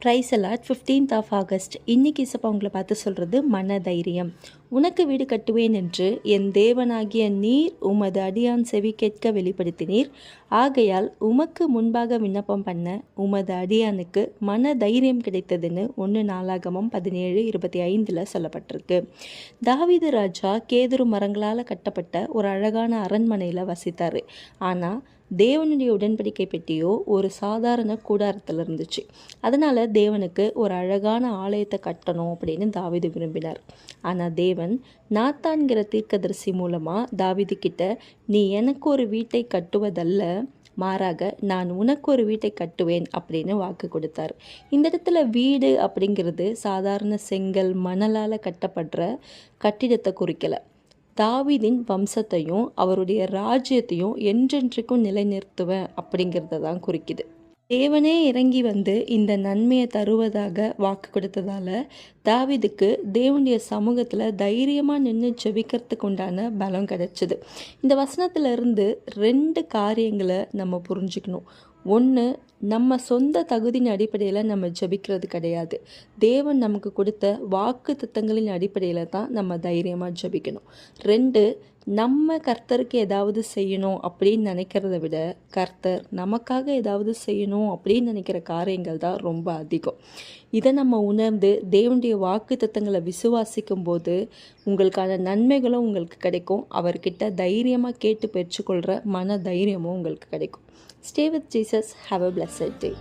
Price allot 15th of August. இன்னைக்கு இசப்பா உங்களை பார்த்து சொல்கிறது மன தைரியம். உனக்கு வீடு கட்டுவேன் என்று என் தேவனாகிய நீர் உமது அடியான் செவி கேட்க வெளிப்படுத்தினீர். ஆகையால் உமக்கு முன்பாக விண்ணப்பம் பண்ண உமது அடியானுக்கு மன தைரியம் கிடைத்ததுன்னு 1 நாளாகமம் 17:25 சொல்லப்பட்டிருக்கு. தாவீது ராஜா கேதுரு மரங்களால் கட்டப்பட்ட ஒரு அழகான அரண்மனையில் வசித்தார். ஆனால் தேவனுடைய உடன்படிக்கை பெட்டியோ ஒரு சாதாரண கூடாரத்தில் இருந்துச்சு. அதனால் தேவனுக்கு ஒரு அழகான ஆலயத்தை கட்டணும் அப்படின்னு தாவீது விரும்பினார். ஆனால் தேவன் நாத்தான்கிற தீர்க்கதரிசி மூலமாக தாவீது கிட்ட, நீ எனக்கு ஒரு வீட்டை கட்டுவதல்ல, மாறாக நான் உனக்கு ஒரு வீட்டை கட்டுவேன் அப்படின்னு வாக்கு கொடுத்தார். இந்த இடத்துல வீடு அப்படிங்கிறது சாதாரண செங்கல் மணலால் கட்டப்படுற கட்டிடத்தை குறிக்கலை. தாவீதின் வம்சத்தையும் அவருடைய ராஜ்யத்தையும் என்றென்றைக்கும் நிலைநிறுத்துவேன் அப்படிங்கிறத தான் குறிக்குது. தேவனே இறங்கி வந்து இந்த நன்மையை தருவதாக வாக்கு கொடுத்ததால தாவீதுக்கு தேவனுடைய சமூகத்தில் தைரியமாக நின்று ஜெபிக்கிறதுக்கு உண்டான பலம் கிடைச்சிது. இந்த வசனத்திலிருந்து 2 காரியங்களை நம்ம புரிஞ்சுக்கணும். ஒன்று, நம்ம சொந்த தகுதியின் அடிப்படையில் நம்ம ஜெபிக்கிறது கிடையாது. தேவன் நமக்கு கொடுத்த வாக்கு தத்தங்களின் அடிப்படையில் தான் நம்ம தைரியமாக ஜெபிக்கணும். 2, நம்ம கர்த்தருக்கு ஏதாவது செய்யணும் அப்படின்னு நினைக்கிறத விட கர்த்தர் நமக்காக ஏதாவது செய்யணும் அப்படின்னு நினைக்கிற காரியங்கள் தான் ரொம்ப அதிகம். இதை நம்ம உணர்ந்து தேவனுடைய வாக்கு தத்தங்களை விசுவாசிக்கும் போது உங்களுக்கான நன்மைகளும் உங்களுக்கு கிடைக்கும். அவர்கிட்ட தைரியமாக கேட்டு பெற்றுக்கொள்கிற மன தைரியமும் உங்களுக்கு கிடைக்கும். Stay with Jesus. Have a blessed day.